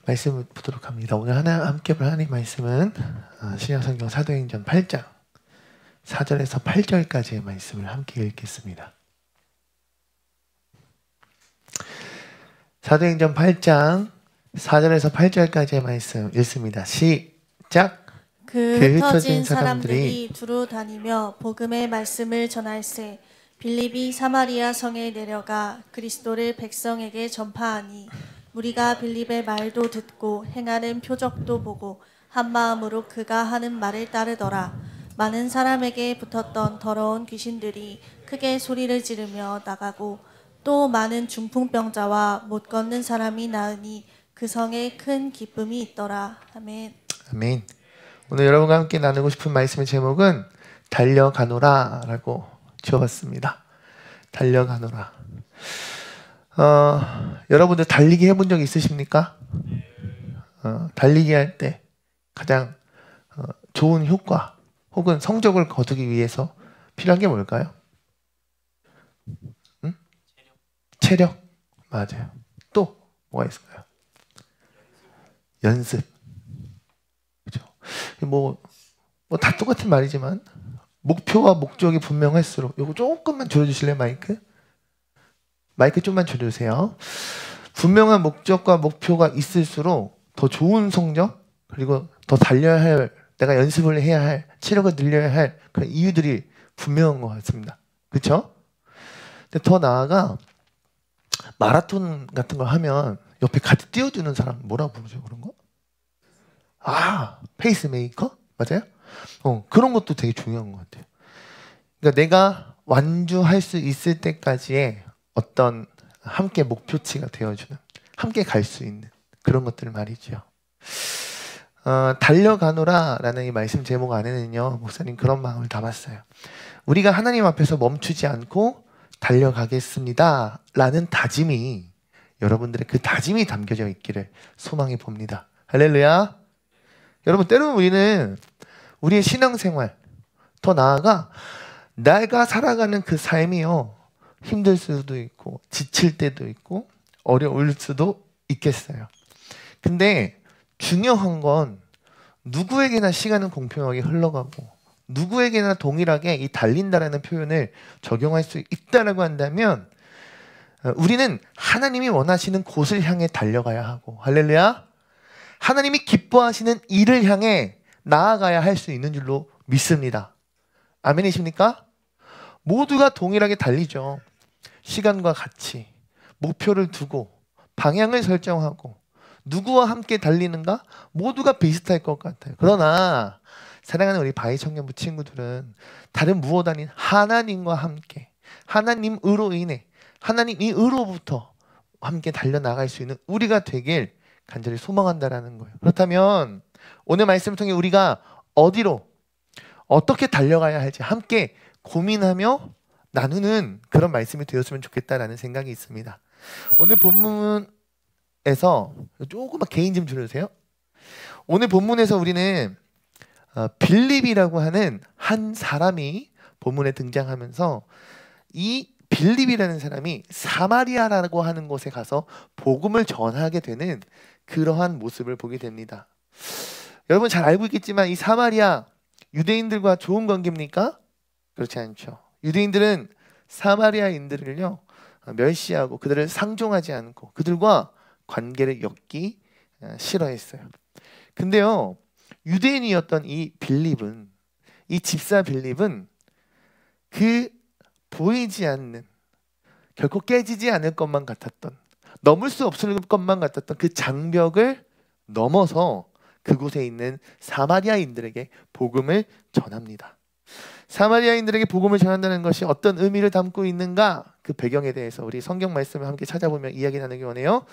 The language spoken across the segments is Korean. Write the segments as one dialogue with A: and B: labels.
A: 말씀을 보도록 합니다. 오늘 함께 볼 하나님의 말씀은 신약성경 사도행전 8장 4절에서 8절까지의 말씀을 함께 읽겠습니다. 사도행전 8장 4절에서 8절까지의 말씀 읽습니다. 시작!
B: 그 흩어진 사람들이 두루 다니며 복음의 말씀을 전할세 빌립이 사마리아 성에 내려가 그리스도를 백성에게 전파하니 우리가 빌립의 말도 듣고 행하는 표적도 보고 한 마음으로 그가 하는 말을 따르더라. 많은 사람에게 붙었던 더러운 귀신들이 크게 소리를 지르며 나가고 또 많은 중풍병자와 못 걷는 사람이 나으니 그 성에 큰 기쁨이 있더라. 아멘.
A: 아멘. 오늘 여러분과 함께 나누고 싶은 말씀의 제목은 달려가노라 라고 지어봤습니다. 달려가노라. 여러분들 달리기 해본 적 있으십니까? 달리기 할 때 가장 좋은 효과 혹은 성적을 거두기 위해서 필요한 게 뭘까요? 응? 체력. 맞아요. 또 뭐가 있을까요? 연습. 그죠? 뭐 다 똑같은 말이지만 목표와 목적이 분명할수록 이거 조금만 줄여주실래요? 마이크 좀만 줄여주세요. 분명한 목적과 목표가 있을수록 더 좋은 성적 그리고 더 달려야 할 내가 연습을 해야 할 체력을 늘려야 할 그런 이유들이 분명한 것 같습니다. 그렇죠? 근데 더 나아가 마라톤 같은 걸 하면 옆에 같이 뛰어주는 사람 뭐라고 부르죠? 그런 거? 페이스메이커? 맞아요? 그런 것도 되게 중요한 것 같아요. 그러니까 내가 완주할 수 있을 때까지의 어떤 함께 목표치가 되어주는 함께 갈 수 있는 그런 것들 말이죠. 달려가노라 라는 이 말씀 제목 안에는요 목사님 그런 마음을 담았어요. 우리가 하나님 앞에서 멈추지 않고 달려가겠습니다 라는 다짐이 여러분들의 그 다짐이 담겨져 있기를 소망해 봅니다. 할렐루야. 여러분 때로는 우리는 우리의 신앙생활 더 나아가 내가 살아가는 그 삶이요 힘들 수도 있고 지칠 때도 있고 어려울 수도 있겠어요. 근데 중요한 건 누구에게나 시간은 공평하게 흘러가고 누구에게나 동일하게 이 달린다라는 표현을 적용할 수 있다라고 한다면 우리는 하나님이 원하시는 곳을 향해 달려가야 하고 할렐루야 하나님이 기뻐하시는 일을 향해 나아가야 할 수 있는 줄로 믿습니다. 아멘이십니까? 모두가 동일하게 달리죠. 시간과 같이 목표를 두고 방향을 설정하고 누구와 함께 달리는가? 모두가 비슷할 것 같아요. 그러나 사랑하는 우리 바위 청년부 친구들은 다른 무엇 아닌 하나님과 함께 하나님으로 인해 하나님으로부터 함께 달려나갈 수 있는 우리가 되길 간절히 소망한다라는 거예요. 그렇다면 오늘 말씀을 통해 우리가 어디로 어떻게 달려가야 할지 함께 고민하며 나누는 그런 말씀이 되었으면 좋겠다라는 생각이 있습니다. 오늘 본문에서 조금만 개인 좀 줄여주세요. 오늘 본문에서 우리는 빌립이라고 하는 한 사람이 본문에 등장하면서 이 빌립이라는 사람이 사마리아라고 하는 곳에 가서 복음을 전하게 되는 그러한 모습을 보게 됩니다. 여러분 잘 알고 있겠지만 이 사마리아 유대인들과 좋은 관계입니까? 그렇지 않죠. 유대인들은 사마리아인들을요 멸시하고 그들을 상종하지 않고 그들과 관계를 엮기 싫어했어요. 근데요 유대인이었던 이 빌립은 이 집사 빌립은 그 보이지 않는 결코 깨지지 않을 것만 같았던 넘을 수 없을 것만 같았던 그 장벽을 넘어서 그곳에 있는 사마리아인들에게 복음을 전합니다. 사마리아인들에게 복음을 전한다는 것이 어떤 의미를 담고 있는가? 그 배경에 대해서 우리 성경 말씀을 함께 찾아보며 이야기 나누기 원해요.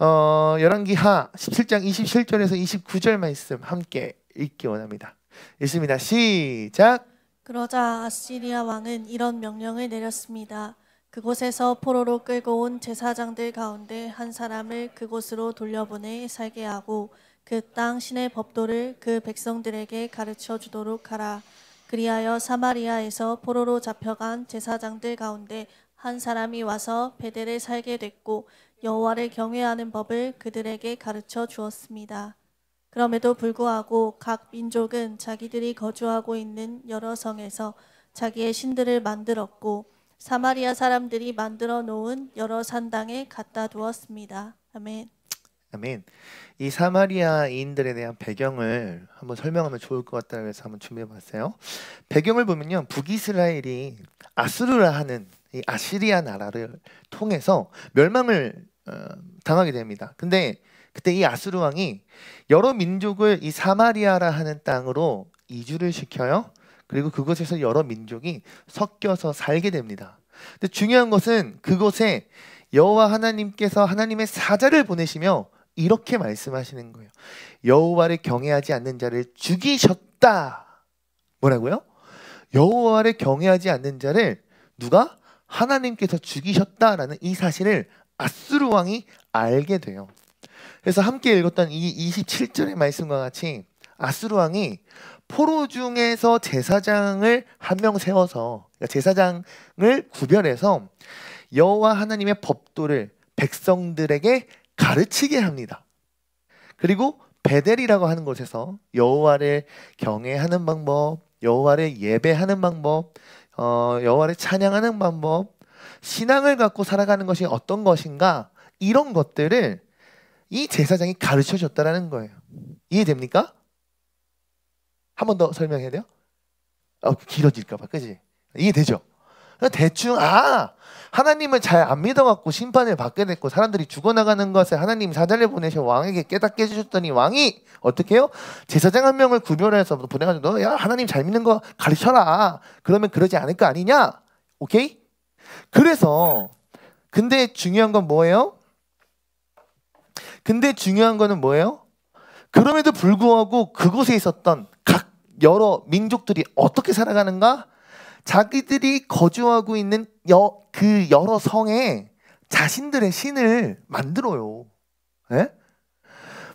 A: 열왕기하 17장 27절에서 29절 말씀 함께 읽기 원합니다. 읽습니다. 시작!
B: 그러자 아시리아 왕은 이런 명령을 내렸습니다. 그곳에서 포로로 끌고 온 제사장들 가운데 한 사람을 그곳으로 돌려보내 살게 하고 그 땅 신의 법도를 그 백성들에게 가르쳐 주도록 하라. 그리하여 사마리아에서 포로로 잡혀간 제사장들 가운데 한 사람이 와서 베델에 살게 됐고 여호와를 경외하는 법을 그들에게 가르쳐 주었습니다. 그럼에도 불구하고 각 민족은 자기들이 거주하고 있는 여러 성에서 자기의 신들을 만들었고 사마리아 사람들이 만들어 놓은 여러 산당에 갖다 두었습니다. 아멘.
A: 아멘. 이 사마리아인들에 대한 배경을 한번 설명하면 좋을 것 같다고 해서 한번 준비해봤어요. 배경을 보면요, 북이스라엘이 아수르라 하는 이 아시리아 나라를 통해서 멸망을 당하게 됩니다. 근데 그때 이 아수르 왕이 여러 민족을 이 사마리아라 하는 땅으로 이주를 시켜요. 그리고 그곳에서 여러 민족이 섞여서 살게 됩니다. 근데 중요한 것은 그곳에 여호와 하나님께서 하나님의 사자를 보내시며 이렇게 말씀하시는 거예요. 여호와를 경외하지 않는 자를 죽이셨다. 뭐라고요? 여호와를 경외하지 않는 자를 누가? 하나님께서 죽이셨다라는 이 사실을 아수르 왕이 알게 돼요. 그래서 함께 읽었던 이 27절의 말씀과 같이 아수르 왕이 포로 중에서 제사장을 한 명 세워서, 그러니까 제사장을 구별해서 여호와 하나님의 법도를 백성들에게 가르치게 합니다. 그리고 베델이라고 하는 곳에서 여호와를 경외하는 방법, 여호와를 예배하는 방법, 여호와를 찬양하는 방법, 신앙을 갖고 살아가는 것이 어떤 것인가, 이런 것들을 이 제사장이 가르쳐 줬다라는 거예요. 이해됩니까? 한 번 더 설명해야 돼요? 길어질까 봐, 그지? 이해되죠? 대충 하나님을 잘 안 믿어갖고 심판을 받게 됐고 사람들이 죽어나가는 것을 하나님 사자를 보내셔 왕에게 깨닫게 해주셨더니 왕이 어떻게 해요? 제사장 한 명을 구별해서 보내가지고 너 야 하나님 잘 믿는 거 가르쳐라. 그러면 그러지 않을 거 아니냐? 오케이? 그래서 근데 중요한 건 뭐예요? 그럼에도 불구하고 그곳에 있었던 각 여러 민족들이 어떻게 살아가는가? 자기들이 거주하고 있는 그 여러 성에 자신들의 신을 만들어요. 예?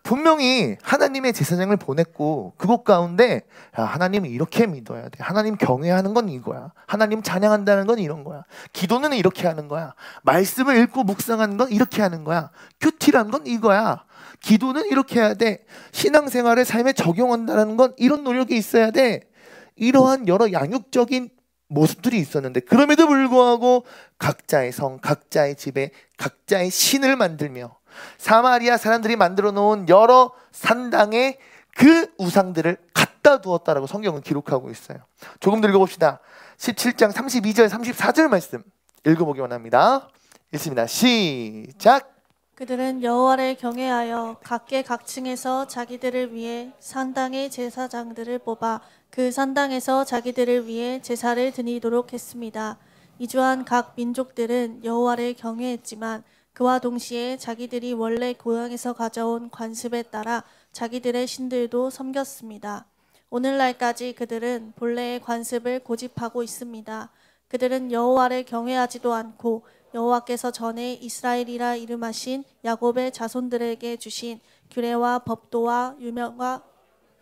A: 분명히 하나님의 제사장을 보냈고 그곳 가운데 야, 하나님을 이렇게 믿어야 돼. 하나님 경외하는 건 이거야. 하나님 찬양한다는 건 이런 거야. 기도는 이렇게 하는 거야. 말씀을 읽고 묵상하는 건 이렇게 하는 거야. 큐티라는 건 이거야. 기도는 이렇게 해야 돼. 신앙생활을 삶에 적용한다는 건 이런 노력이 있어야 돼. 이러한 여러 양육적인 모습들이 있었는데 그럼에도 불구하고 각자의 성, 각자의 집에 각자의 신을 만들며 사마리아 사람들이 만들어 놓은 여러 산당에 그 우상들을 갖다 두었다라고 성경은 기록하고 있어요. 조금 더 읽어봅시다. 17장 32절 34절 말씀 읽어보기 원합니다. 읽습니다. 시작.
B: 그들은 여호와를 경외하여 각계 각층에서 자기들을 위해 산당의 제사장들을 뽑아 그 산당에서 자기들을 위해 제사를 드리도록 했습니다. 이주한 각 민족들은 여호와를 경외했지만 그와 동시에 자기들이 원래 고향에서 가져온 관습에 따라 자기들의 신들도 섬겼습니다. 오늘날까지 그들은 본래의 관습을 고집하고 있습니다. 그들은 여호와를 경외하지도 않고 여호와께서 전에 이스라엘이라 이름하신 야곱의 자손들에게 주신 규례와 법도와 율명과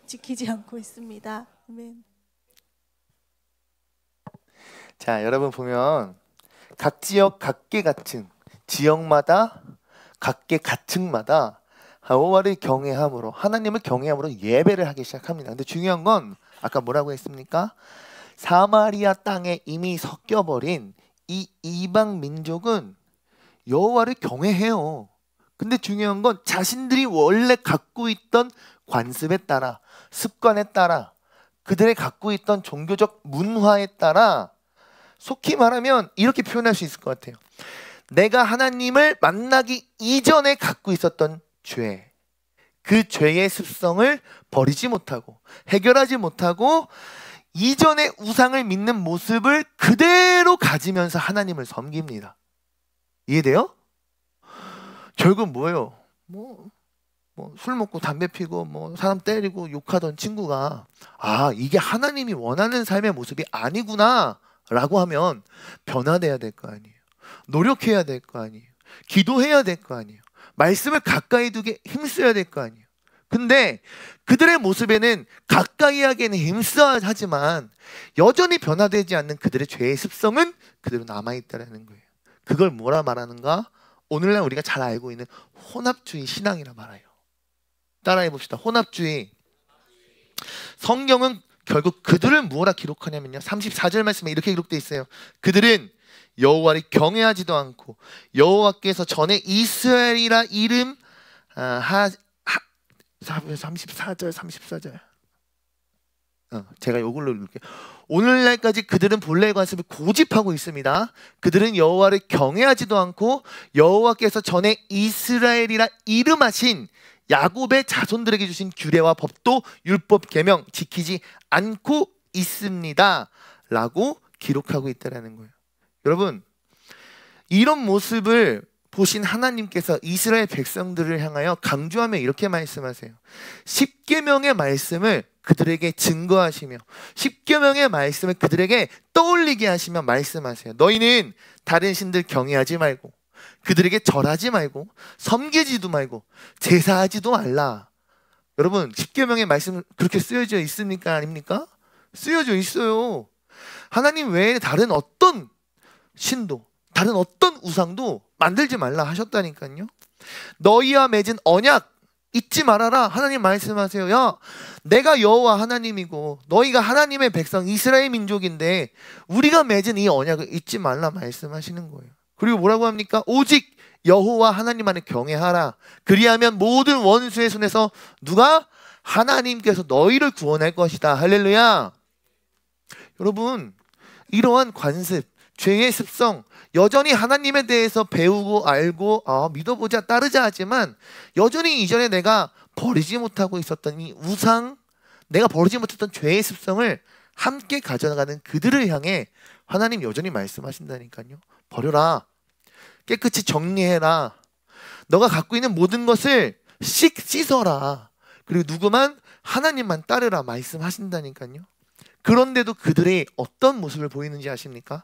B: 지키지 않고 있습니다. 아멘.
A: 자, 여러분 보면 각 지역 각계각층, 지역마다 각계각층마다 여호와를 경외함으로 하나님을 경외함으로 예배를 하기 시작합니다. 근데 중요한 건 아까 뭐라고 했습니까? 사마리아 땅에 이미 섞여버린 이 이방 민족은 여호와를 경외해요. 근데 중요한 건 자신들이 원래 갖고 있던 관습에 따라 습관에 따라 그들의 갖고 있던 종교적 문화에 따라 속히 말하면 이렇게 표현할 수 있을 것 같아요. 내가 하나님을 만나기 이전에 갖고 있었던 죄, 그 죄의 습성을 버리지 못하고 해결하지 못하고 이전의 우상을 믿는 모습을 그대로 가지면서 하나님을 섬깁니다. 이해돼요? 결국 뭐예요? 술 먹고 담배 피고 사람 때리고 욕하던 친구가 이게 하나님이 원하는 삶의 모습이 아니구나 라고 하면 변화돼야 될 거 아니에요. 노력해야 될 거 아니에요. 기도해야 될 거 아니에요. 말씀을 가까이 두게 힘써야 될 거 아니에요. 근데 그들의 모습에는 가까이 하기에는 힘써야 하지만 여전히 변화되지 않는 그들의 죄의 습성은 그대로 남아있다는 거예요. 그걸 뭐라 말하는가? 오늘날 우리가 잘 알고 있는 혼합주의 신앙이라 말해요. 따라해 봅시다. 혼합주의. 성경은 결국 그들을 무엇라 기록하냐면요, 34절 말씀에 이렇게 기록되어 있어요. 그들은 여호와를 경외하지도 않고 여호와께서 전에 이스라엘이라 이름 34절 제가 이걸로 읽을게요. 오늘날까지 그들은 본래의 관습을 고집하고 있습니다. 그들은 여호와를 경외하지도 않고 여호와께서 전에 이스라엘이라 이름하신 야곱의 자손들에게 주신 규례와 법도 율법 계명 지키지 않고 있습니다 라고 기록하고 있다는 거예요. 여러분, 이런 모습을 보신 하나님께서 이스라엘 백성들을 향하여 강조하며 이렇게 말씀하세요. 십계명의 말씀을 그들에게 증거하시며 십계명의 말씀을 그들에게 떠올리게 하시며 말씀하세요. 너희는 다른 신들 경외하지 말고 그들에게 절하지 말고 섬기지도 말고 제사하지도 말라. 여러분, 십계명의 말씀 그렇게 쓰여져 있습니까? 아닙니까? 쓰여져 있어요. 하나님 외에 다른 어떤 신도, 다른 어떤 우상도 만들지 말라 하셨다니까요. 너희와 맺은 언약 잊지 말아라. 하나님 말씀하세요. 야, 내가 여호와 하나님이고 너희가 하나님의 백성 이스라엘 민족인데 우리가 맺은 이 언약을 잊지 말라 말씀하시는 거예요. 그리고 뭐라고 합니까? 오직 여호와 하나님만을 경외하라. 그리하면 모든 원수의 손에서 누가? 하나님께서 너희를 구원할 것이다. 할렐루야. 여러분, 이러한 관습, 죄의 습성, 여전히 하나님에 대해서 배우고 알고 믿어보자 따르자 하지만 여전히 이전에 내가 버리지 못하고 있었던 이 우상, 내가 버리지 못했던 죄의 습성을 함께 가져가는 그들을 향해 하나님 여전히 말씀하신다니까요. 버려라. 깨끗이 정리해라. 너가 갖고 있는 모든 것을 씻어라. 그리고 누구만? 하나님만 따르라 말씀하신다니까요. 그런데도 그들의 어떤 모습을 보이는지 아십니까?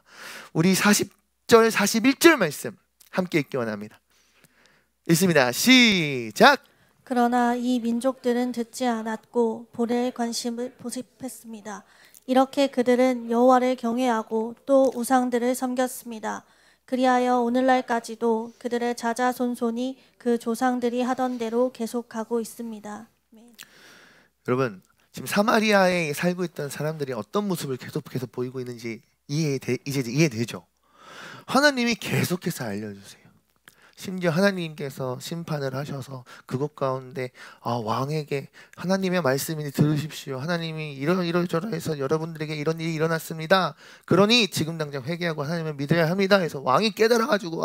A: 우리 40절 41절 말씀 함께 읽기 원합니다. 읽습니다. 시작.
B: 그러나 이 민족들은 듣지 않았고 보레에 관심을 보습했습니다. 이렇게 그들은 여호와를 경외하고 또 우상들을 섬겼습니다. 그리하여 오늘날까지도 그들의 자자손손이 그 조상들이 하던 대로 계속하고 있습니다.
A: 여러분, 지금 사마리아에 살고 있던 사람들이 어떤 모습을 계속해서 보이고 있는지 이제 이해되죠? 하나님이 계속해서 알려주세요. 심지어 하나님께서 심판을 하셔서 그것 가운데 왕에게 하나님의 말씀이니 들으십시오. 하나님이 이러저러해서 여러분들에게 이런 일이 일어났습니다. 그러니 지금 당장 회개하고 하나님을 믿어야 합니다. 해서 왕이 깨달아가지고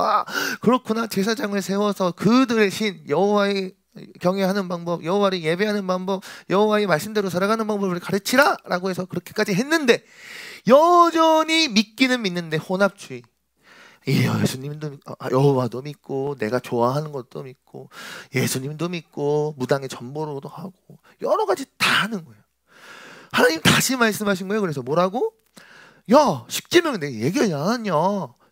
A: 그렇구나. 제사장을 세워서 그들의 신 여호와의 경외하는 방법, 여호와를 예배하는 방법, 여호와의 말씀대로 살아가는 방법을 가르치라 라고 해서 그렇게까지 했는데 여전히 믿기는 믿는데 혼합주의. 예수님도 여호와도 믿고 내가 좋아하는 것도 믿고 예수님도 믿고 무당의 전보로도 하고 여러 가지 다 하는 거예요. 하나님 다시 말씀하신 거예요. 그래서 뭐라고? 야, 십계명 내가 얘기하지 않았냐?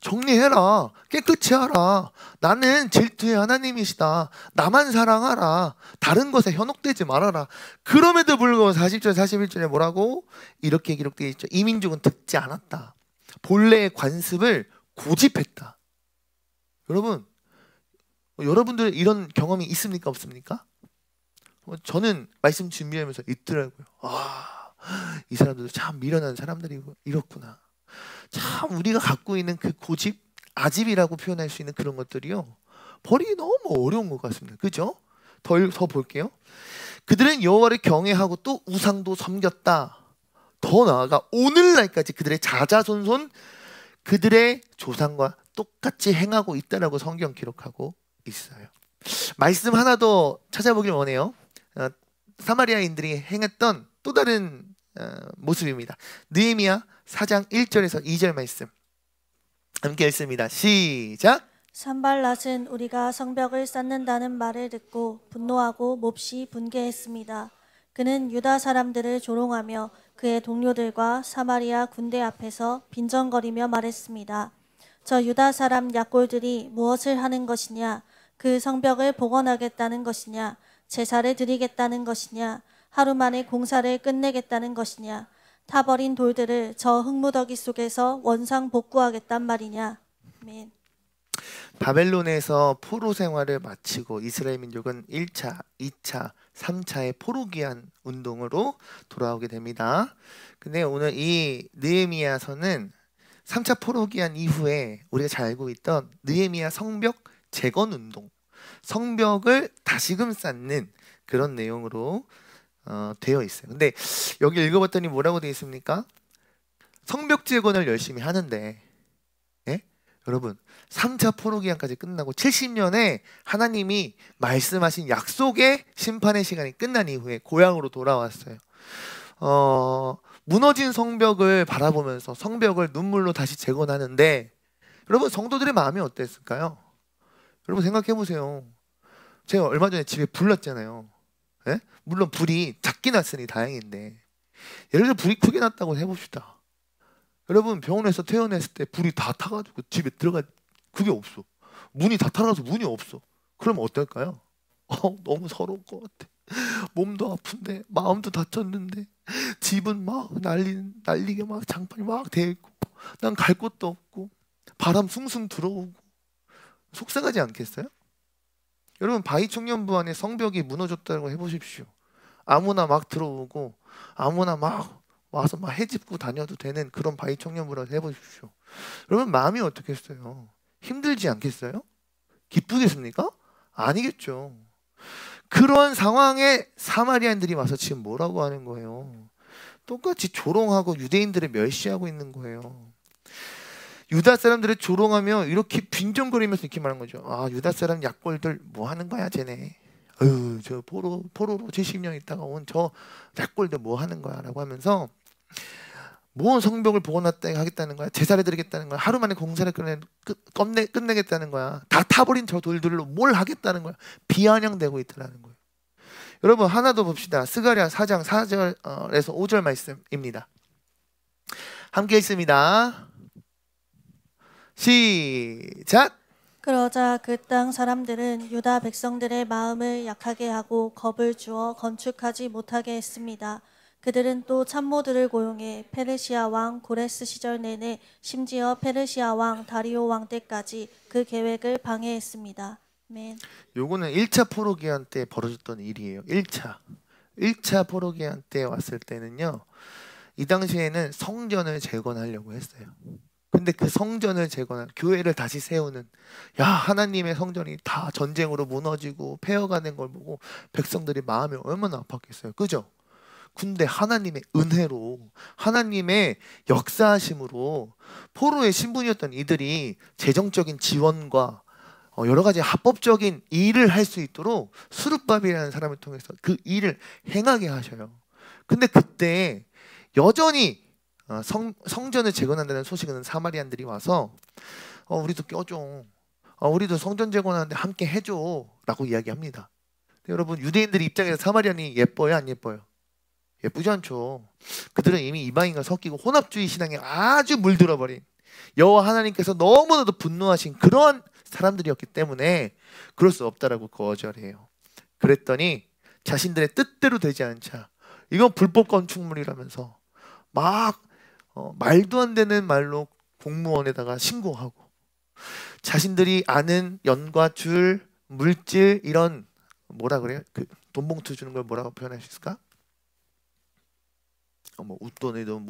A: 정리해라. 깨끗이 하라. 나는 질투의 하나님이시다. 나만 사랑하라. 다른 것에 현혹되지 말아라. 그럼에도 불구하고 40절 41절에 뭐라고? 이렇게 기록되어 있죠. 이 민족은 듣지 않았다. 본래의 관습을 고집했다. 여러분, 여러분들 이런 경험이 있습니까? 없습니까? 저는 말씀 준비하면서 있더라고요. 이 사람들도 참 미련한 사람들이고 이렇구나. 참 우리가 갖고 있는 그 고집, 아집이라고 표현할 수 있는 그런 것들이요, 버리기 너무 어려운 것 같습니다. 그죠? 더 볼게요. 그들은 여호와를 경외하고 또 우상도 섬겼다. 더 나아가 오늘날까지 그들의 자자손손 그들의 조상과 똑같이 행하고 있다라고 성경 기록하고 있어요. 말씀 하나 더 찾아보길 원해요. 사마리아인들이 행했던 또 다른 모습입니다. 느헤미야 4장 1절에서 2절 말씀 함께 읽습니다. 시작.
B: 산발랏은 우리가 성벽을 쌓는다는 말을 듣고 분노하고 몹시 분개했습니다. 그는 유다 사람들을 조롱하며 그의 동료들과 사마리아 군대 앞에서 빈정거리며 말했습니다. 저 유다 사람 약골들이 무엇을 하는 것이냐? 그 성벽을 복원하겠다는 것이냐? 제사를 드리겠다는 것이냐? 하루 만에 공사를 끝내겠다는 것이냐? 타버린 돌들을 저 흙무더기 속에서 원상 복구하겠단 말이냐? 아멘.
A: 바벨론에서 포로 생활을 마치고 이스라엘 민족은 1차, 2차, 3차의 포로기한 운동으로 돌아오게 됩니다. 근데 오늘 이 느헤미야서는 3차 포로기한 이후에 우리가 잘 알고 있던 느헤미야 성벽 재건 운동, 성벽을 다시금 쌓는 그런 내용으로 되어 있어요. 근데 여기 읽어봤더니 뭐라고 되어 있습니까? 성벽 재건을 열심히 하는데, 예? 여러분 3차 포로기한까지 끝나고 70년에 하나님이 말씀하신 약속의 심판의 시간이 끝난 이후에 고향으로 돌아왔어요. 무너진 성벽을 바라보면서 성벽을 눈물로 다시 재건하는데, 여러분 성도들의 마음이 어땠을까요? 여러분 생각해 보세요. 제가 얼마 전에 집에 불 났잖아요. 예? 물론 불이 작게 났으니 다행인데, 예를 들어 불이 크게 났다고 해봅시다. 여러분 병원에서 퇴원했을 때 불이 다 타가지고 집에 들어가, 그게 없어. 문이 다 타가서 문이 없어. 그럼 어떨까요? 너무 서러울 것 같아. 몸도 아픈데 마음도 다쳤는데 집은 막 날리게 막 장판이 막 돼 있고 난 갈 곳도 없고 바람 숭숭 들어오고 속상하지 않겠어요? 여러분 바위 청년부 안에 성벽이 무너졌다고 해보십시오. 아무나 막 들어오고 아무나 막 와서 막 해집고 다녀도 되는 그런 바위 청년부라고 해보십시오. 여러분 마음이 어떻겠어요? 힘들지 않겠어요? 기쁘겠습니까? 아니겠죠. 그런 상황에 사마리아인들이 와서 지금 뭐라고 하는 거예요? 똑같이 조롱하고 유대인들을 멸시하고 있는 거예요. 유다 사람들을 조롱하며 이렇게 빈정거리면서 이렇게 말하는 거죠. 아, 유다 사람 약골들 뭐 하는 거야 쟤네. 저 포로로 70년 있다가 온 저 약골들 뭐 하는 거야 라고 하면서 뭐 성벽을 복원하겠다는 거야, 제사를 드리겠다는 거야, 하루 만에 공사를 끝내겠다는 거야, 다 타버린 저 돌들로 뭘 하겠다는 거야, 비아냥대고 있더라는 거예요. 여러분 하나 더 봅시다. 스가랴 4장 4절에서 5절 말씀입니다. 함께 읽습니다. 시작.
B: 그러자 그 땅 사람들은 유다 백성들의 마음을 약하게 하고 겁을 주어 건축하지 못하게 했습니다. 그들은 또 참모들을 고용해 페르시아 왕 고레스 시절 내내 심지어 페르시아 왕 다리오 왕 때까지 그 계획을 방해했습니다. 아멘.
A: 요거는 1차 포로기한 때 벌어졌던 일이에요. 1차 포로기한 때 왔을 때는요, 이 당시에는 성전을 재건하려고 했어요. 근데 그 성전을 재건한, 교회를 다시 세우는, 하나님의 성전이 다 전쟁으로 무너지고 폐허가는 걸 보고 백성들이 마음이 얼마나 아팠겠어요. 그죠? 근데 하나님의 은혜로, 하나님의 역사하심으로 포로의 신분이었던 이들이 재정적인 지원과 여러 가지 합법적인 일을 할 수 있도록 수룹바벨이라는 사람을 통해서 그 일을 행하게 하셔요. 근데 그때 여전히 성전을 재건한다는 소식은 사마리안들이 와서 우리도 껴줘, 우리도 성전 재건하는데 함께 해줘 라고 이야기합니다. 여러분 유대인들 입장에서 사마리안이 예뻐요, 안 예뻐요? 예쁘지 않죠. 그들은 이미 이방인과 섞이고 혼합주의 신앙에 아주 물들어버린, 여호와 하나님께서 너무나도 분노하신 그런 사람들이었기 때문에 그럴 수 없다라고 거절해요. 그랬더니 자신들의 뜻대로 되지 않자 이건 불법 건축물이라면서 막 말도 안 되는 말로 공무원에다가 신고하고, 자신들이 아는 연과 줄, 물질, 이런 뭐라 그래요? 그 돈봉투 주는 걸 뭐라고 표현할 수 있을까? 뭐 웃돈이든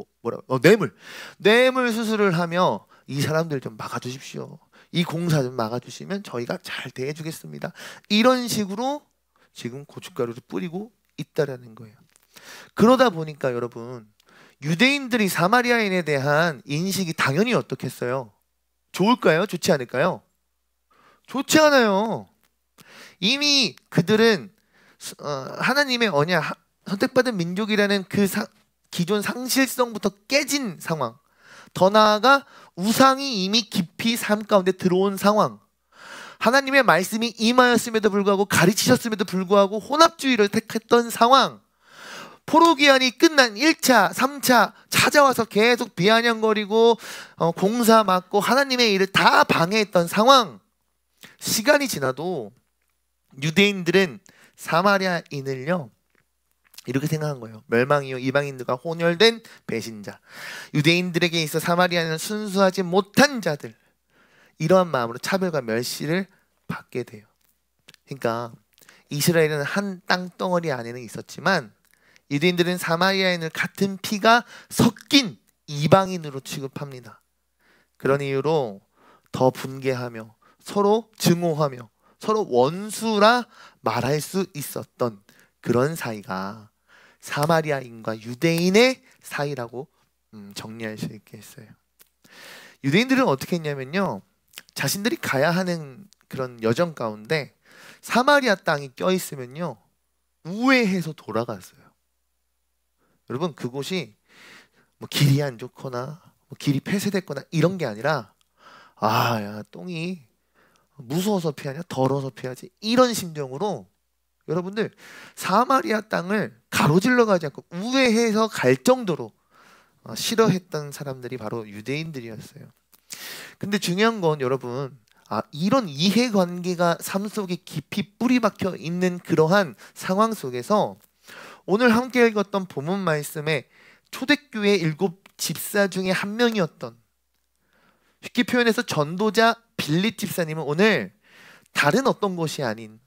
A: 뇌물 수수를 하며 이 사람들 좀 막아주십시오. 이 공사 좀 막아주시면 저희가 잘 대해주겠습니다. 이런 식으로 지금 고춧가루를 뿌리고 있다라는 거예요. 그러다 보니까 여러분 유대인들이 사마리아인에 대한 인식이 당연히 어떻겠어요? 좋을까요? 좋지 않을까요? 좋지 않아요. 이미 그들은 하나님의 언약, 선택받은 민족이라는 그 기존 상실성부터 깨진 상황, 더 나아가 우상이 이미 깊이 삶 가운데 들어온 상황, 하나님의 말씀이 임하였음에도 불구하고 가르치셨음에도 불구하고 혼합주의를 택했던 상황, 포로기한이 끝난 1차, 3차 찾아와서 계속 비아냥거리고 공사 막고 하나님의 일을 다 방해했던 상황. 시간이 지나도 유대인들은 사마리아인을요 이렇게 생각한 거예요. 멸망이요 이방인들과 혼혈된 배신자. 유대인들에게 있어 사마리아는 순수하지 못한 자들. 이러한 마음으로 차별과 멸시를 받게 돼요. 그러니까 이스라엘은 한 땅덩어리 안에는 있었지만 유대인들은 사마리아인을 같은 피가 섞인 이방인으로 취급합니다. 그런 이유로 더 분개하며 서로 증오하며 서로 원수라 말할 수 있었던 그런 사이가 사마리아인과 유대인의 사이라고 정리할 수 있겠어요. 유대인들은 어떻게 했냐면요, 자신들이 가야 하는 그런 여정 가운데 사마리아 땅이 껴있으면요 우회해서 돌아갔어요. 여러분, 그곳이 뭐 길이 안 좋거나 뭐 길이 폐쇄됐거나 이런 게 아니라 야 똥이 무서워서 피하냐, 더러워서 피하지, 이런 심정으로 여러분들 사마리아 땅을 가로질러 가지 않고 우회해서 갈 정도로 싫어했던 사람들이 바로 유대인들이었어요. 근데 중요한 건 여러분, 이런 이해관계가 삶 속에 깊이 뿌리 박혀 있는 그러한 상황 속에서 오늘 함께 읽었던 본문 말씀에 초대교회 7 집사 중에 한 명이었던, 쉽게 표현해서 전도자 빌립 집사님은 오늘 다른 어떤 곳이 아닌,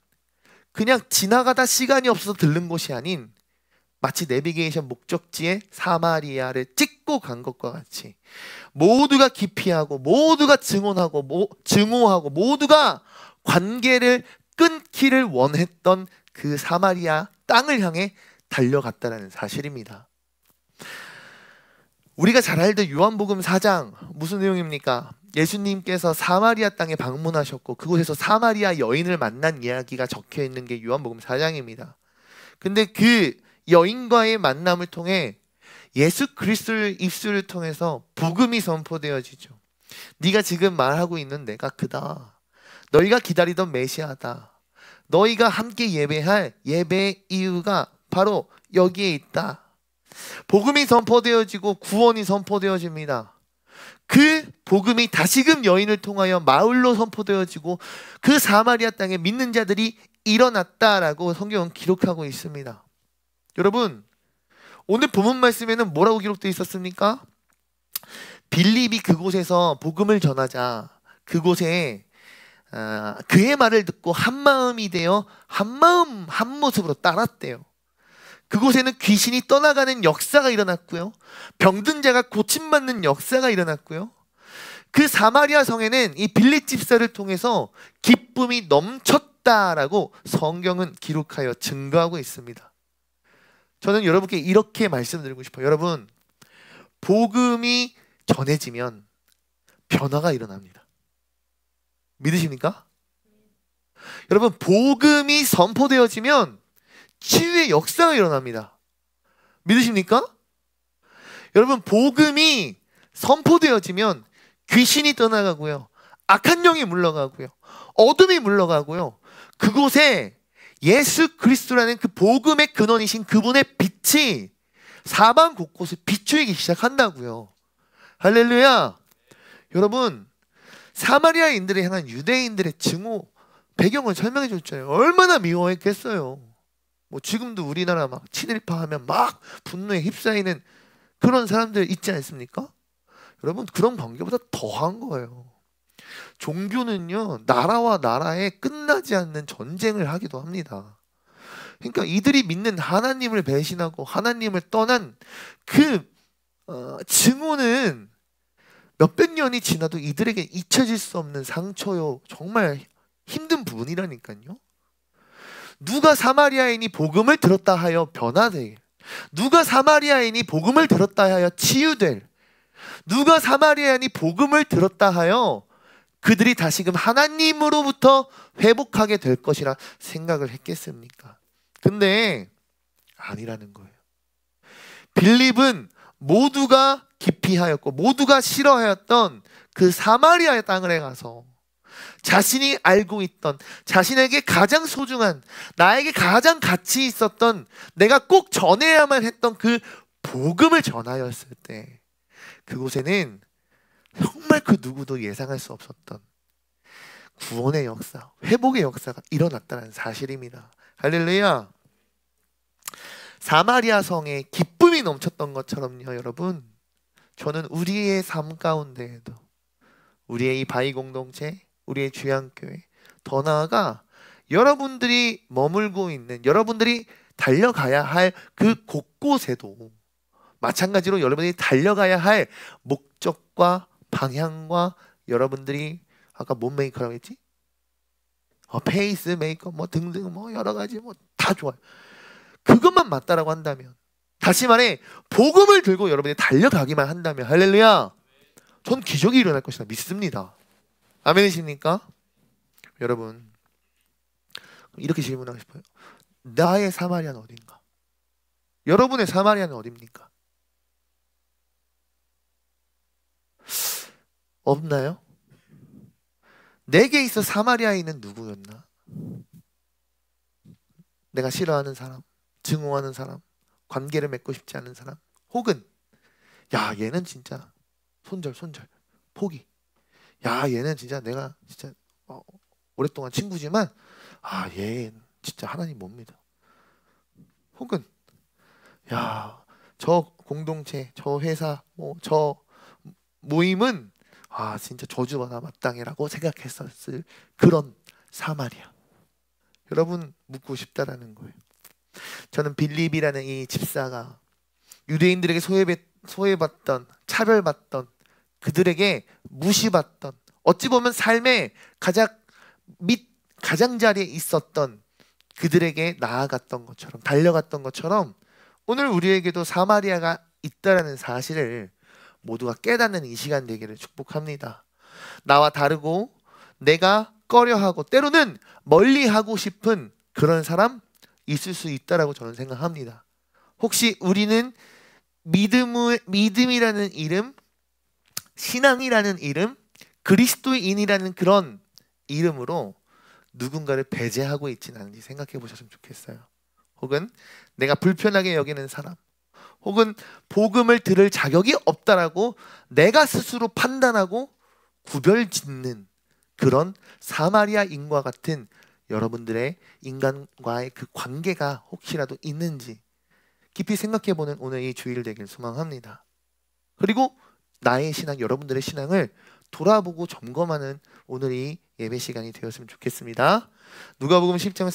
A: 그냥 지나가다 시간이 없어서 들른 곳이 아닌 마치 내비게이션 목적지에 사마리아를 찍고 간 것과 같이 모두가 기피하고 모두가 증오하고 모두가 관계를 끊기를 원했던 그 사마리아 땅을 향해 달려갔다는 사실입니다. 우리가 잘 알던 요한복음 4장 무슨 내용입니까? 예수님께서 사마리아 땅에 방문하셨고 그곳에서 사마리아 여인을 만난 이야기가 적혀 있는 게 요한복음 4장입니다. 근데 그 여인과의 만남을 통해 예수 그리스도의 입술을 통해서 복음이 선포되어지죠. 네가 지금 말하고 있는 내가 그다. 너희가 기다리던 메시아다. 너희가 함께 예배할 예배의 이유가 바로 여기에 있다. 복음이 선포되어지고 구원이 선포되어집니다. 그 복음이 다시금 여인을 통하여 마을로 선포되어지고 그 사마리아 땅에 믿는 자들이 일어났다라고 성경은 기록하고 있습니다. 여러분, 오늘 본문 말씀에는 뭐라고 기록되어 있었습니까? 빌립이 그곳에서 복음을 전하자 그곳에 그의 말을 듣고 한마음이 되어 한마음 한모습으로 따랐대요. 그곳에는 귀신이 떠나가는 역사가 일어났고요, 병든 자가 고침받는 역사가 일어났고요, 그 사마리아 성에는 이 빌립 집사를 통해서 기쁨이 넘쳤다라고 성경은 기록하여 증거하고 있습니다. 저는 여러분께 이렇게 말씀드리고 싶어요. 여러분, 복음이 전해지면 변화가 일어납니다. 믿으십니까? 여러분, 복음이 선포되어지면 치유의 역사가 일어납니다. 믿으십니까? 여러분, 복음이 선포되어지면 귀신이 떠나가고요, 악한 영이 물러가고요, 어둠이 물러가고요, 그곳에 예수 그리스도라는 그 복음의 근원이신 그분의 빛이 사방 곳곳을 비추기 시작한다고요. 할렐루야. 여러분, 사마리아인들을 향한 유대인들의 증오 배경을 설명해 줬잖아요. 얼마나 미워했겠어요. 뭐 지금도 우리나라 막 친일파하면 막 분노에 휩싸이는 그런 사람들 있지 않습니까? 여러분, 그런 관계보다 더한 거예요. 종교는요, 나라와 나라에 끝나지 않는 전쟁을 하기도 합니다. 그러니까 이들이 믿는 하나님을 배신하고 하나님을 떠난 그 증오는 몇백 년이 지나도 이들에게 잊혀질 수 없는 상처요, 정말 힘든 부분이라니까요. 누가 사마리아인이 복음을 들었다 하여 변화될, 누가 사마리아인이 복음을 들었다 하여 치유될, 누가 사마리아인이 복음을 들었다 하여 그들이 다시금 하나님으로부터 회복하게 될 것이라 생각을 했겠습니까? 근데 아니라는 거예요. 빌립은 모두가 기피하였고 모두가 싫어하였던 그 사마리아의 땅에 가서 자신이 알고 있던, 자신에게 가장 소중한, 나에게 가장 가치 있었던, 내가 꼭 전해야만 했던 그 복음을 전하였을 때 그곳에는 정말 그 누구도 예상할 수 없었던 구원의 역사, 회복의 역사가 일어났다는 사실입니다. 할렐루야. 사마리아 성에 기쁨이 넘쳤던 것처럼요, 여러분, 저는 우리의 삶 가운데에도, 우리의 이 바위 공동체, 우리의 주양교회, 더 나아가 여러분들이 머물고 있는, 여러분들이 달려가야 할 그 곳곳에도 마찬가지로 여러분이 달려가야 할 목적과 방향과 여러분들이 아까 뭔 메이커라고 했지? 페이스 메이커 뭐 등등 뭐 여러 가지 뭐 다 좋아요. 그것만 맞다라고 한다면, 다시 말해 복음을 들고 여러분이 달려가기만 한다면, 할렐루야, 전 기적이 일어날 것이다 믿습니다. 아멘이십니까? 여러분, 이렇게 질문하고 싶어요. 나의 사마리아는 어딘가? 여러분의 사마리아는 어딥니까? 없나요? 내게 있어 사마리아에 있는 누구였나? 내가 싫어하는 사람, 증오하는 사람, 관계를 맺고 싶지 않은 사람, 혹은 야 얘는 진짜 손절 포기, 야 얘는 진짜 내가 진짜 오랫동안 친구지만 얘 진짜 하나님 못 믿어. 혹은 야 저 공동체, 저 회사, 저 모임은 진짜 저주받아 마땅해라고 생각했었을 그런 사마리아. 여러분 묻고 싶다라는 거예요. 저는 빌립이라는 이 집사가 유대인들에게 소외받던, 차별받던, 그들에게 무시받던, 어찌 보면 삶의 가장자리에 있었던 그들에게 나아갔던 것처럼, 달려갔던 것처럼 오늘 우리에게도 사마리아가 있다라는 사실을 모두가 깨닫는 이 시간 되기를 축복합니다. 나와 다르고 내가 꺼려하고 때로는 멀리하고 싶은 그런 사람 있을 수 있다라고 저는 생각합니다. 혹시 우리는 믿음이라는 이름, 신앙이라는 이름, 그리스도인이라는 그런 이름으로 누군가를 배제하고 있지는 않은지 생각해 보셨으면 좋겠어요. 혹은 내가 불편하게 여기는 사람, 혹은 복음을 들을 자격이 없다라고 내가 스스로 판단하고 구별짓는 그런 사마리아인과 같은 여러분들의 인간과의 그 관계가 혹시라도 있는지 깊이 생각해보는 오늘 이 주일 되길 소망합니다. 그리고 나의 신앙, 여러분들의 신앙을 돌아보고 점검하는 오늘 이 예배 시간이 되었으면 좋겠습니다. 누가복음 10장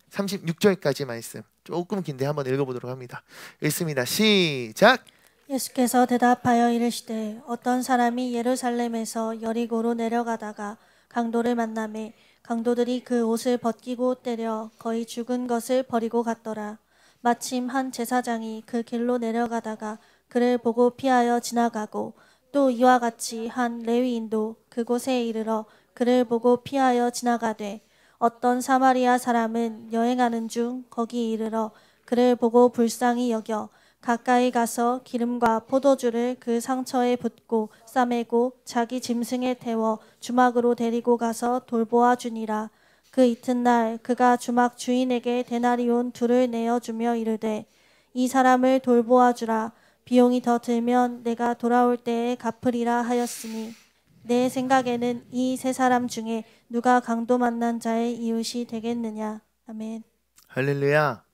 A: 36절까지 말씀 조금 긴데 한번 읽어보도록 합니다. 읽습니다. 시작.
B: 예수께서 대답하여 이르시되 어떤 사람이 예루살렘에서 여리고로 내려가다가 강도를 만나매 강도들이 그 옷을 벗기고 때려 거의 죽은 것을 버리고 갔더라. 마침 한 제사장이 그 길로 내려가다가 그를 보고 피하여 지나가고 또 이와 같이 한 레위인도 그곳에 이르러 그를 보고 피하여 지나가되 어떤 사마리아 사람은 여행하는 중 거기 이르러 그를 보고 불쌍히 여겨 가까이 가서 기름과 포도주를 그 상처에 붓고 싸매고 자기 짐승에 태워 주막으로 데리고 가서 돌보아 주니라. 그 이튿날 그가 주막 주인에게 데나리온 2를 내어주며 이르되 이 사람을 돌보아 주라. 비용이 더 들면 내가 돌아올 때에 갚으리라 하였으니 내 생각에는 이 세 사람 중에 누가 강도 만난 자의 이웃이 되겠느냐. 아멘.
A: 할렐루야.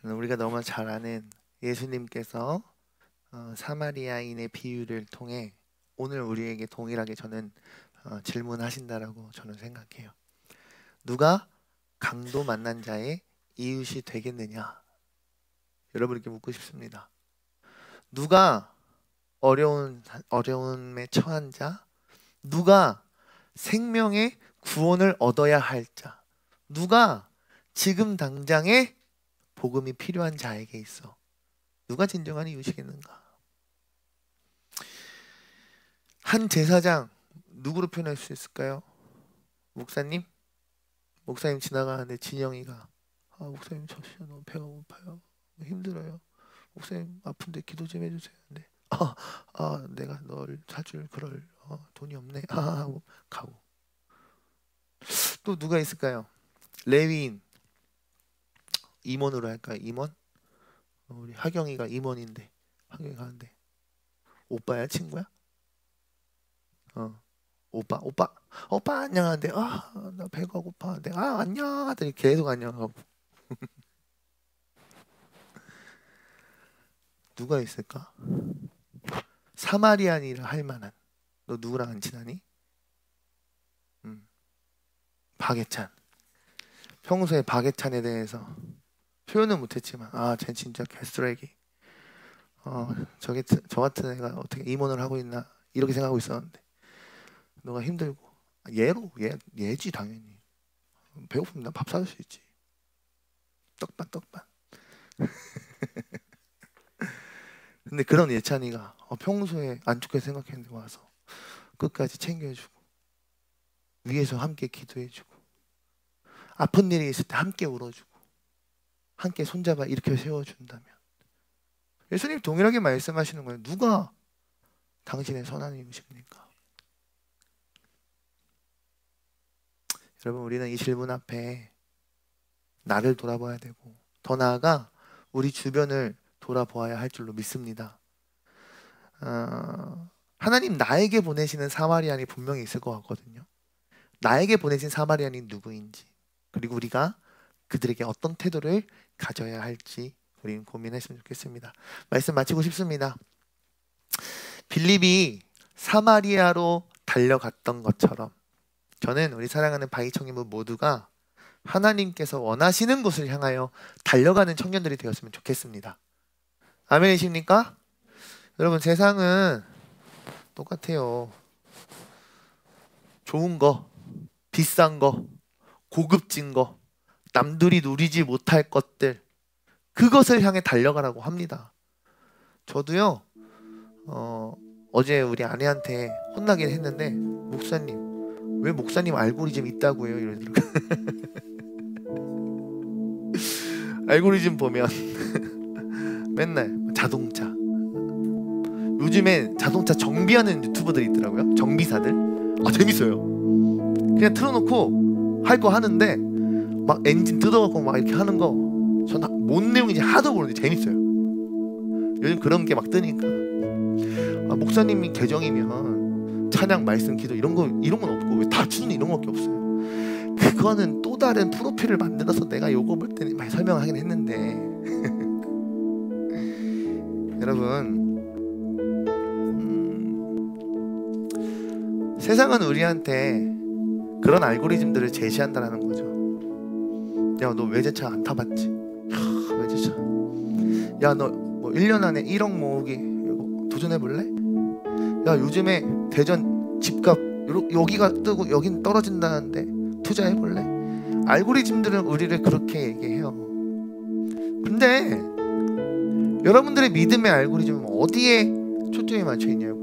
A: 우리가 너무 잘 아는 예수님께서 사마리아인의 비유를 통해 오늘 우리에게 동일하게 저는 질문하신다라고 저는 생각해요. 누가 강도 만난 자의 이웃이 되겠느냐? 여러분께 묻고 싶습니다. 누가 어려움에 처한 자, 누가 생명의 구원을 얻어야 할 자, 누가 지금 당장에 복음이 필요한 자에게 있어 누가 진정한 이웃이겠는가? 한 제사장 누구로 표현할 수 있을까요? 목사님 지나가는데 진영이가 목사님 저 시간 너무 배가 고파요, 힘들어요, 목사님 아픈데 기도 좀 해주세요. 네. 내가 널 사줄 그럴 돈이 없네. 하고 가고. 또 누가 있을까요? 레위인, 임원으로 할까요? 임원? 우리 하경이가 임원인데 하경이 가는데 오빠야 친구야? 오빠 안녕하는데 나 배가 고파는데 안녕 하더니 계속 안녕하고. 누가 있을까? 사마리안이라 할 만한 너 누구랑 안 친하니? 박예찬. 평소에 박예찬에 대해서 표현은 못했지만 쟤 진짜 개쓰레기. 저 같은 애가 어떻게 임원을 하고 있나 이렇게 생각하고 있었는데 너가 힘들고 얘지 당연히. 배고프면 난 밥 사줄 수 있지. 떡반. 근데 그런 예찬이가 평소에 안 좋게 생각했는데 와서 끝까지 챙겨주고 위에서 함께 기도해주고 아픈 일이 있을 때 함께 울어주고 함께 손잡아 이렇게 세워준다면 예수님 동일하게 말씀하시는 거예요. 누가 당신의 선한 이웃입니까? 여러분, 우리는 이 질문 앞에 나를 돌아봐야 되고 더 나아가 우리 주변을 돌아보아야 할 줄로 믿습니다. 하나님 나에게 보내시는 사마리안이 분명히 있을 것 같거든요. 나에게 보내신 사마리안이 누구인지, 그리고 우리가 그들에게 어떤 태도를 가져야 할지 우리는 고민했으면 좋겠습니다. 말씀 마치고 싶습니다. 빌립이 사마리아로 달려갔던 것처럼 저는 우리 사랑하는 바이 청년부 모두가 하나님께서 원하시는 곳을 향하여 달려가는 청년들이 되었으면 좋겠습니다. 아멘이십니까? 여러분, 세상은 똑같아요. 좋은 거, 비싼 거, 고급진 거, 남들이 누리지 못할 것들, 그것을 향해 달려가라고 합니다. 저도요, 어제 우리 아내한테 혼나긴 했는데, 목사님, 왜 목사님 알고리즘 있다고 해요? 이러더라고요. 알고리즘 보면 맨날 자동차, 요즘에 자동차 정비하는 유튜버들이 있더라고요. 정비사들. 재밌어요. 그냥 틀어놓고 할 거 하는데 막 엔진 뜯어갖고 막 이렇게 하는 거, 전 뭔 내용인지 하도 모르는데 재밌어요. 요즘 그런 게 막 뜨니까 목사님이 계정이면 찬양, 말씀, 기도 이런 건 없고 왜 다주는 이런 거밖에 없어요. 그거는 또 다른 프로필을 만들어서 내가 요거 볼 때는 많이 설명하긴 했는데 여러분, 세상은 우리한테 그런 알고리즘들을 제시한다는 거죠. 야, 너 외제차 안 타봤지? 외제차. 야, 너 뭐 1년 안에 1억 모으기 이거 도전해볼래? 야, 요즘에 대전 집값 여기가 뜨고 여긴 떨어진다는데 투자해볼래? 알고리즘들은 우리를 그렇게 얘기해요. 근데 여러분들의 믿음의 알고리즘은 어디에 초점이 맞춰 있냐고.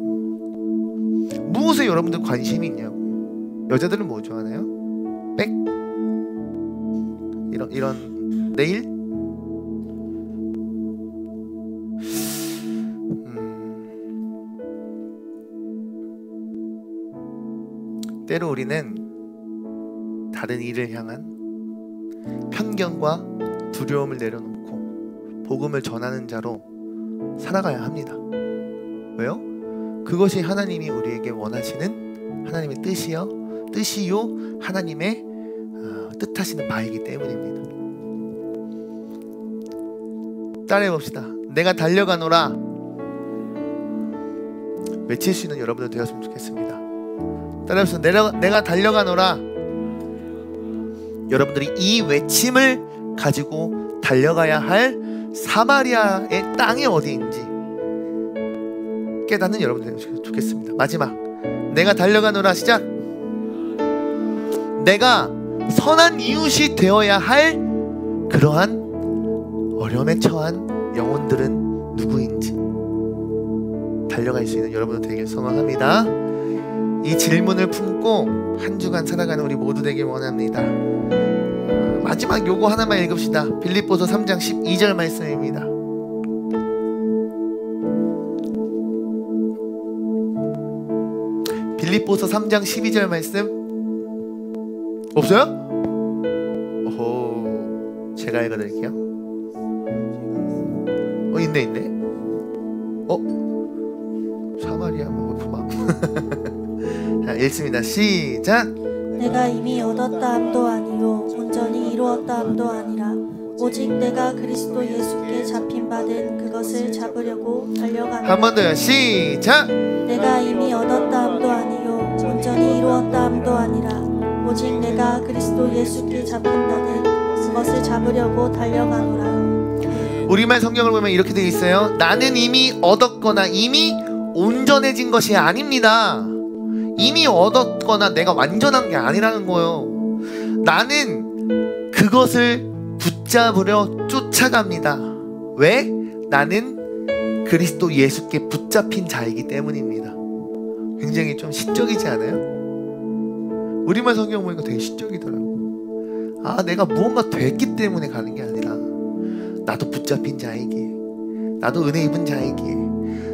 A: 무엇에 여러분들 관심이 있냐고. 여자들은 뭐 좋아하나요? 백? 이런 네일? 때로 우리는 다른 일을 향한 편견과 두려움을 내려놓고 복음을 전하는 자로 살아가야 합니다. 왜요? 그것이 하나님이 우리에게 원하시는 하나님의 뜻이요 하나님의 뜻하시는 바이기 때문입니다. 따라해 봅시다. 내가 달려가노라. 외칠 수 있는 여러분들 되었으면 좋겠습니다. 따라해 봅시다. 내가 달려가노라. 여러분들이 이 외침을 가지고 달려가야 할 사마리아의 땅이 어디인지 깨닫는 여러분들 되었으면 좋겠습니다. 마지막, 내가 달려가노라. 시작. 내가 선한 이웃이 되어야 할 그러한 어려움에 처한 영혼들은 누구인지 달려갈 수 있는 여러분들 되길 소망합니다. 이 질문을 품고 한 주간 살아가는 우리 모두 되길 원합니다. 마지막 요거 하나만 읽읍시다. 빌립보서 3장 12절 말씀입니다. 빌립보서 3장 12절 말씀 없어요? 오호, 제가 읽어드릴게요. 있네. 사마리아 마음. 자, 읽습니다. 시작.
B: 내가 이미 얻었다 함도 아니요 온전히 이루었다 함도 아니라 오직 내가 그리스도 예수께 잡힌 바된 그것을 잡으려고 달려가노라.
A: 한 번 더요. 시작.
B: 내가 이미 얻었다함도 아니요 온전히 이루었다함도 아니라 오직 내가 그리스도 예수께 잡힌 바된 그것을 잡으려고 달려가노라.
A: 우리말 성경을 보면 이렇게 되어 있어요. 나는 이미 얻었거나 이미 온전해진 것이 아닙니다. 이미 얻었거나 내가 완전한 게 아니라는 거예요. 나는 그것을 붙잡으려 쫓아갑니다. 왜? 나는 그리스도 예수께 붙잡힌 자이기 때문입니다. 굉장히 좀 시적이지 않아요? 우리말 성경 보니까 되게 시적이더라고. 아, 내가 무언가 됐기 때문에 가는 게 아니라 나도 붙잡힌 자이기에, 나도 은혜 입은 자이기에,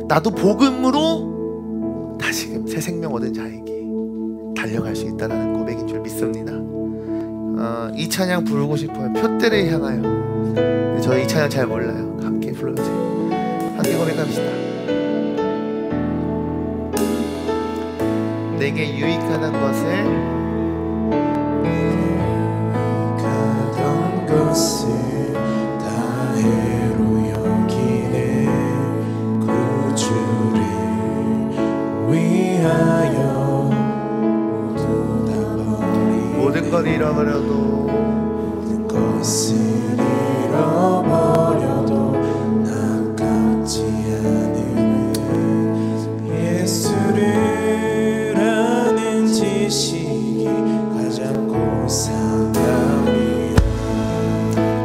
A: 나도 복음으로 다시금 새 생명 얻은 자이기에 달려갈 수 있다는 고백인 줄 믿습니다. 이 찬양 부르고 싶어요. 표대를 향하여. 근데 저 이 찬양 잘 몰라요. 함께 불러주세요. 함께 고백합시다. 내게 유익하던 것을
C: 다 해로 여기네. 구주를 위하여 모두 다 버리네.
A: 모든 걸 잃어버려도
C: 모든 것을 잃어버려도 아깝지 않음은 예수를 아는 지식이 가장 고상함이라.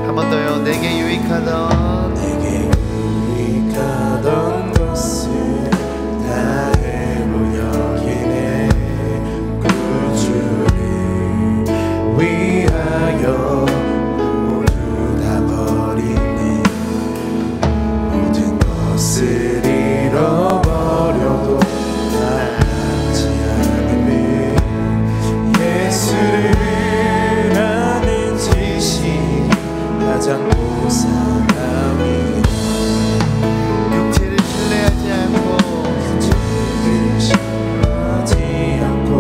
A: 한 번 더요. 내게 유익하던
C: 것을 다 해로 여기네. 구주를 위하여 모두 다 버리네. 모든 것을 잃어버려도 아깝지 않음은 예수를 아는 지식이 가장 고상함이라.
A: 육체를 신뢰하지 않고
C: 주를 신뢰하지 않고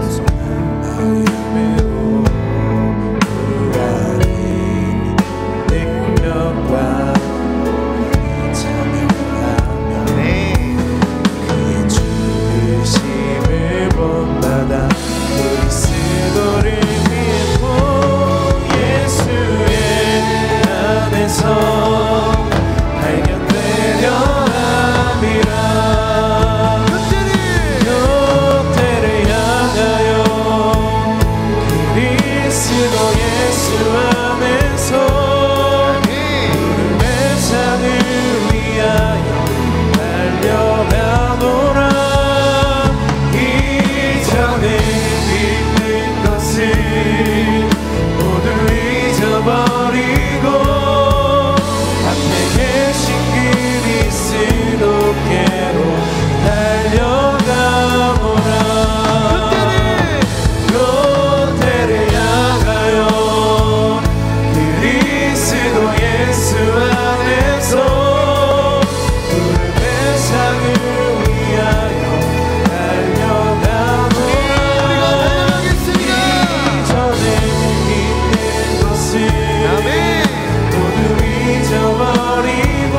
C: 순수한 마음으로 불안한 능력과 찬양하며 그의 죽으심을 본받아 그리스도를 믿고 예수의 안에서 발견되려 함이라. 곁에를 향하여 그리스도 예수 안에서 구름의 산을 위하여 달려가노라. 이전에 있는 것을 모두 잊어버리고 앞에 계신 그리스도께로 달려가노라. 롯데를 향하여 그리스도 예수 안에서 구름의 상을 위하여 달려가노라. 이전에 있는 것을 모두 잊어버리고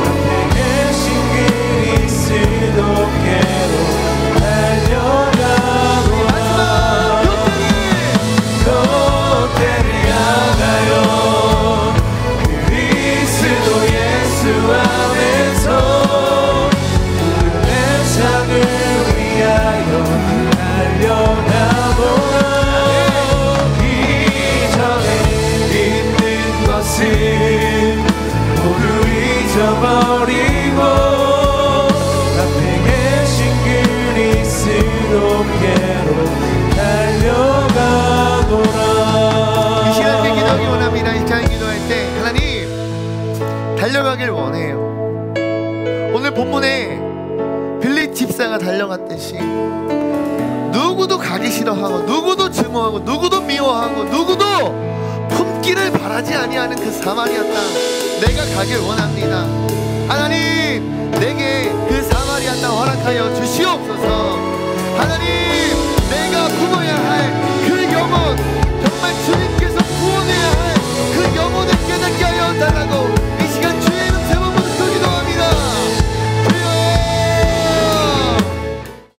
C: 앞에 계신 그리스도께로 달려가노라. 롯데를 향하여 그리스도 예수 안에서 구름의 상을 위하여 달려가노라. 이전에 있는 것을 모두 잊어버리고 앞에 계신 그리스도께로 달려가노라.
A: 이 시간 때 기도하기 원합니다. 이 시간 기도할 때 하나님 달려가길 원해요. 오늘 본문에 빌립 집사가 달려갔듯이 누구도 가기 싫어하고 누구도 증오하고 누구도 미워하고 누구도 품기를 바라지 아니하는 그 사마리아 땅 내가 가길 원합니다. 하나님 내게 그 사마리아 땅 허락하여 주시옵소서. 하나님